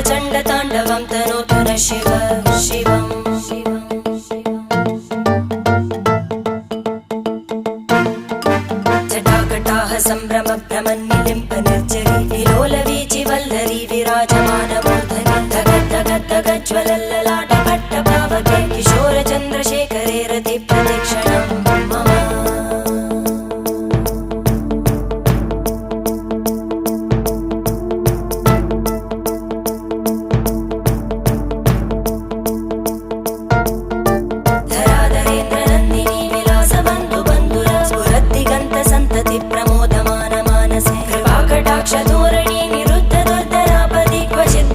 चण्डताण्डवं तनोतु न शिव शिवम् जटाकटाः सम्भ्रमभ्रमन्निलिम्प निर्जरी विलोलवीचि वल्लरी विराजमानमूर्धनि धगद्धगद्धगज्ज्वलल्ललाट